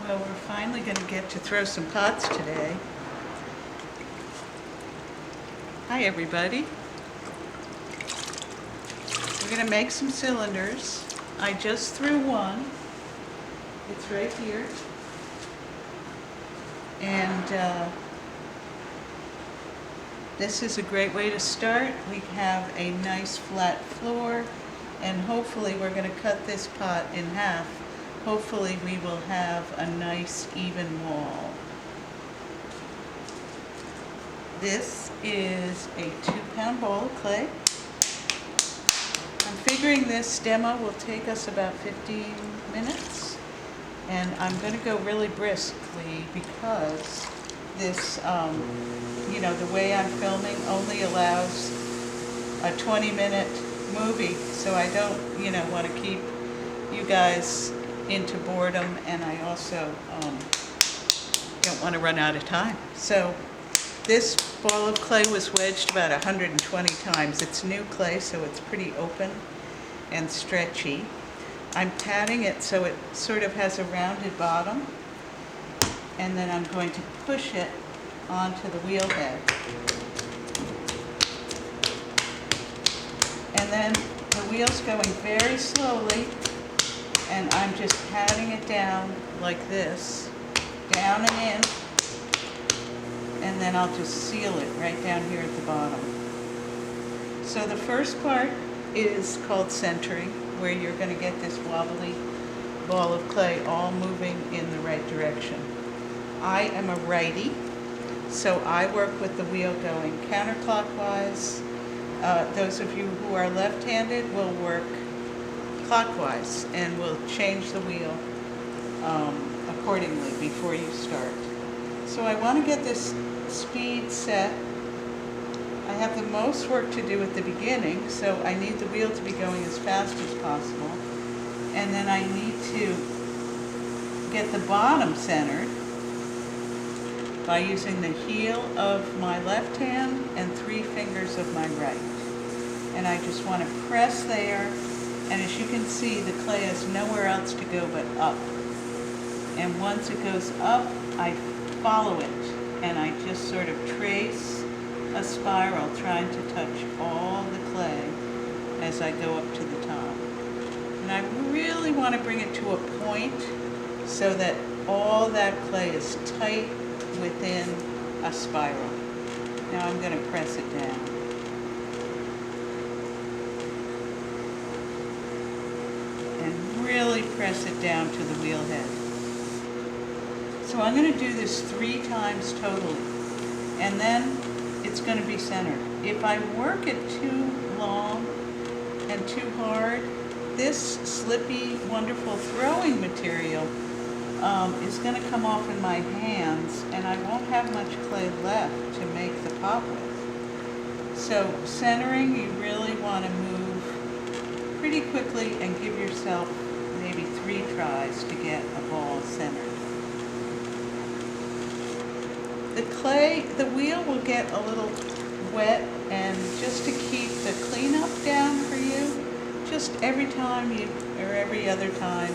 Well, we're finally going to get to throw some pots today. Hi, everybody. We're going to make some cylinders. I just threw one. It's right here. And this is a great way to start. We have a nice flat floor, and hopefully we're going to cut this pot in half. Hopefully we will have a nice even wall. This is a 2-pound ball of clay. I'm figuring this demo will take us about 15 minutes, and I'm going to go really briskly because this, the way I'm filming only allows a 20-minute movie, so I don't, want to keep you guys into boredom, and I also don't want to run out of time. So this ball of clay was wedged about 120 times. It's new clay, so it's pretty open and stretchy. I'm patting it so it sort of has a rounded bottom, and then I'm going to push it onto the wheel head. And then the wheel's going very slowly, and I'm just patting it down like this, down and in, and then I'll just seal it right down here at the bottom. So the first part is called centering, where you're going to get this wobbly ball of clay all moving in the right direction. I am a righty, so I work with the wheel going counterclockwise. Those of you who are left-handed will work clockwise, and we'll change the wheel accordingly before you start. So I want to get this speed set. I have the most work to do at the beginning, so I need the wheel to be going as fast as possible. And then I need to get the bottom centered by using the heel of my left hand and 3 fingers of my right. And I just want to press there, and as you can see, the clay has nowhere else to go but up. And once it goes up, I follow it, and I just sort of trace a spiral trying to touch all the clay as I go up to the top. And I really want to bring it to a point so that all that clay is tight within a spiral. Now I'm going to press it down. And really press it down to the wheel head. So I'm going to do this 3 times totally, and then it's going to be centered. If I work it too long and too hard, this slippy, wonderful throwing material is going to come off in my hands, and I won't have much clay left to make the pot with. So centering, you really want to move pretty quickly and give yourself maybe 3 tries to get a ball centered. The wheel will get a little wet, and just to keep the cleanup down for you, just every time or every other time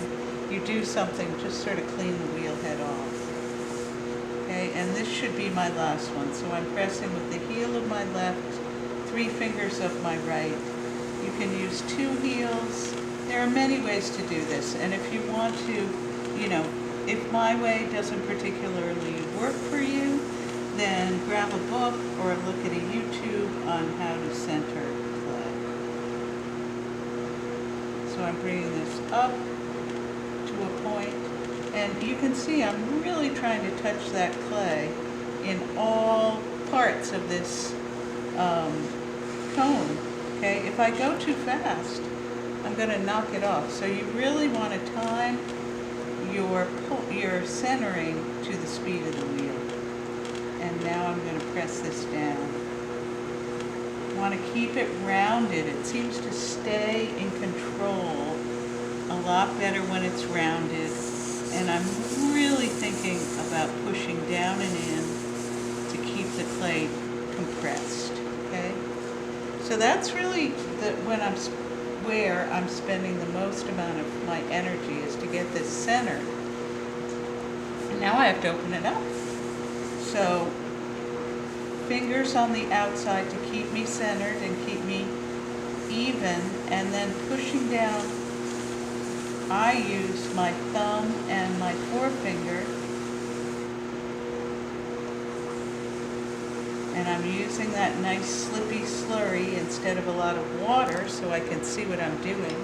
you do something, just sort of clean the wheel head off. Okay, and this should be my last one. So I'm pressing with the heel of my left, 3 fingers of my right. You can use 2 heels. There are many ways to do this, and if you want to, if my way doesn't particularly work for you, then grab a book or look at a YouTube on how to center clay. So I'm bringing this up to a point, and you can see I'm really trying to touch that clay in all parts of this cone. Okay, if I go too fast, I'm going to knock it off. So you really want to time your centering to the speed of the wheel. And now I'm going to press this down. I want to keep it rounded. It seems to stay in control a lot better when it's rounded. And I'm really thinking about pushing down and in to keep the clay compressed. Okay? So that's really where I'm spending the most amount of my energy, is to get this centered. Now I have to open it up. So fingers on the outside to keep me centered and keep me even, and then pushing down. I use my thumb and my forefinger, and I'm using that nice slippy slurry instead of a lot of water so I can see what I'm doing.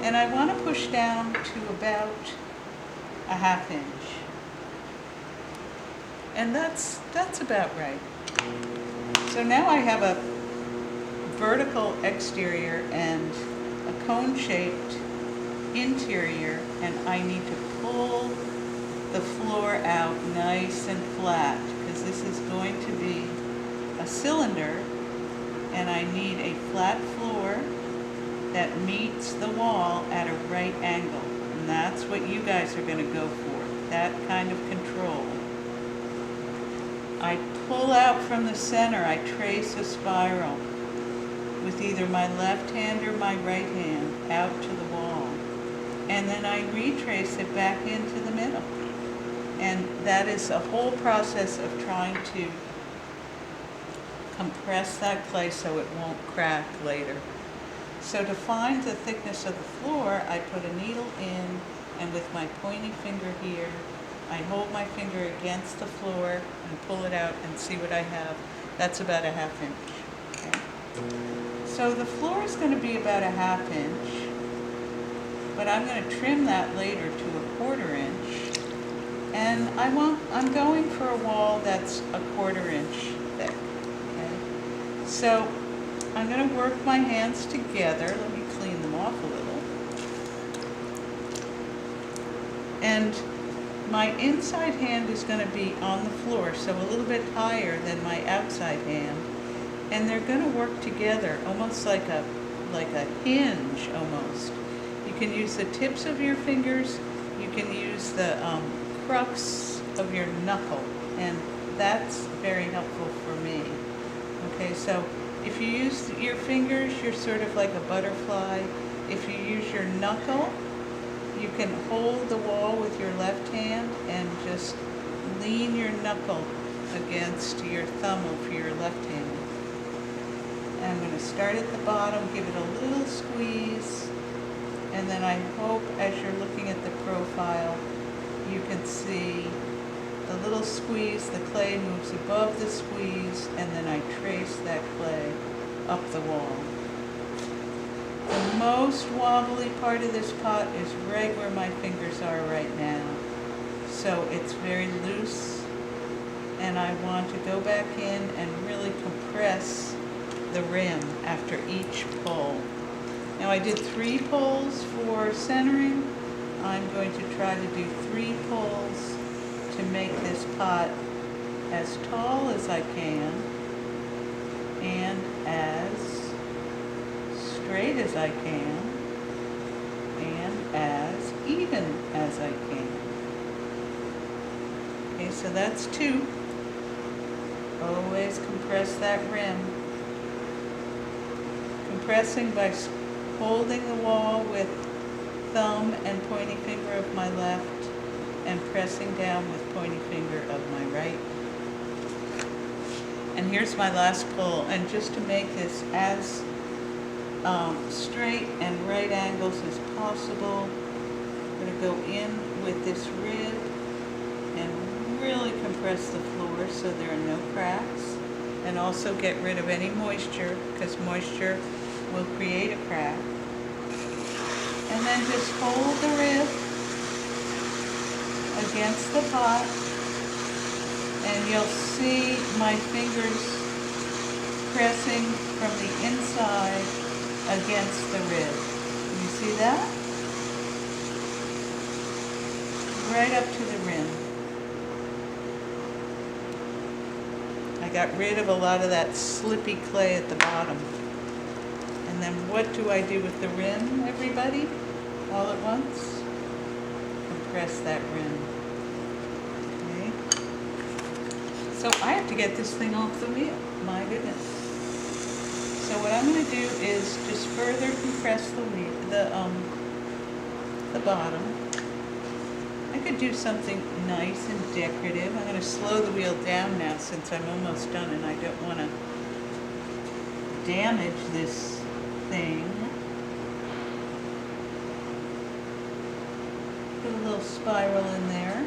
And I want to push down to about a 1/2 inch. And that's about right. So now I have a vertical exterior and a cone-shaped interior, and I need to pull the floor out nice and flat because this is going to be a cylinder, and I need a flat floor that meets the wall at a right angle. And that's what you guys are going to go for, that kind of control. I pull out from the center, I trace a spiral with either my left hand or my right hand out to the wall. And then I retrace it back into the middle. And that is a whole process of trying to compress that clay so it won't crack later. So to find the thickness of the floor, I put a needle in, and with my pointy finger here, I hold my finger against the floor and pull it out and see what I have. That's about a 1/2 inch. Okay? So the floor is going to be about a 1/2 inch, but I'm going to trim that later to a 1/4 inch. And I'm going for a wall that's a 1/4 inch thick. Okay? So I'm going to work my hands together. Let me clean them off a little. And my inside hand is going to be on the floor, so a little bit higher than my outside hand. And they're going to work together, almost like a hinge almost. You can use the tips of your fingers, you can use the crux of your knuckle, and that's very helpful for me. Okay, so if you use your fingers, you're sort of like a butterfly. If you use your knuckle, you can hold the wall with your left hand and just lean your knuckle against your thumb of your left hand. And I'm going to start at the bottom, give it a little squeeze, and then I hope as you're looking at the profile, you can see the little squeeze, the clay moves above the squeeze, and then I trace that clay up the wall. The most wobbly part of this pot is right where my fingers are right now. So it's very loose, and I want to go back in and really compress the rim after each pull. Now I did 3 pulls for centering. I'm going to try to do 3 pulls to make this pot as tall as I can and as straight as I can and as even as I can. Okay, so that's 2. Always compress that rim. Compressing by holding the wall with thumb and pointing finger of my left and pressing down with pointing finger of my right. And here's my last pull, and just to make this as straight and right angles as possible, I'm going to go in with this rib and really compress the floor so there are no cracks, and also get rid of any moisture, because moisture will create a crack. And then just hold the rib against the pot, and you'll see my fingers pressing from the inside against the rib. Can you see that? Right up to the rim. I got rid of a lot of that slippy clay at the bottom. And then what do I do with the rim, everybody? All at once? Compress that rim. Okay. So I have to get this thing off the wheel. My goodness. So what I'm going to do is just further compress the bottom. I could do something nice and decorative. I'm going to slow the wheel down now since I'm almost done and I don't want to damage this thing. Put a little spiral in there.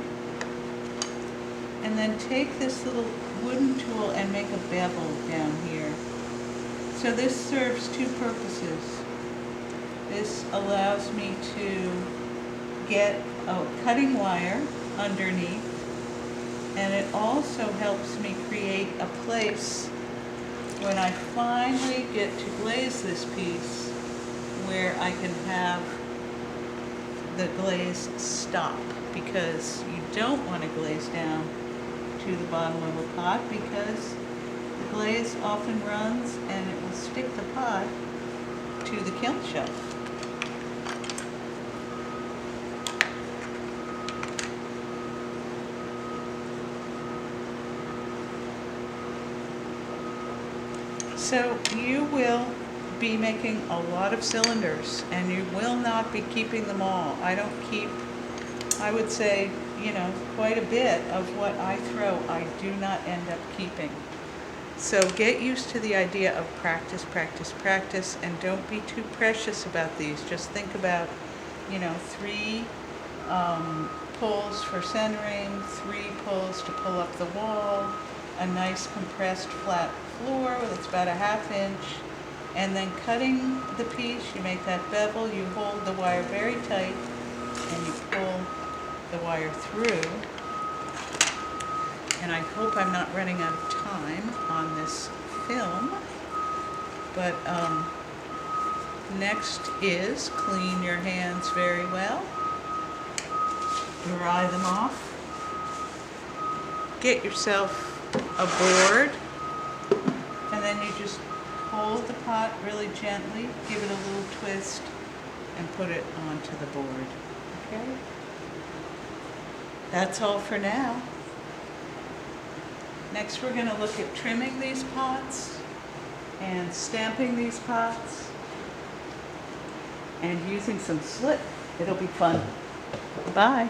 And then take this little wooden tool and make a bevel down here. So this serves two purposes. This allows me to get a cutting wire underneath, and it also helps me create a place when I finally get to glaze this piece where I can have the glaze stop, because you don't want to glaze down to the bottom of a pot because the glaze often runs and it will stick the pot to the kiln shelf. So you will be making a lot of cylinders and you will not be keeping them all. I don't keep, I would say, quite a bit of what I throw I do not end up keeping. So get used to the idea of practice, practice, practice, and don't be too precious about these. Just think about, 3 pulls for centering, 3 pulls to pull up the wall, a nice compressed flat floor that's about a 1/2 inch, and then cutting the piece, you make that bevel, you hold the wire very tight, and you pull the wire through. And I hope I'm not running out of time on this film, but next is clean your hands very well, dry them off, get yourself a board, and then you just hold the pot really gently, give it a little twist, and put it onto the board. Okay? That's all for now. Next we're going to look at trimming these pots and stamping these pots and using some slit. It'll be fun. Bye.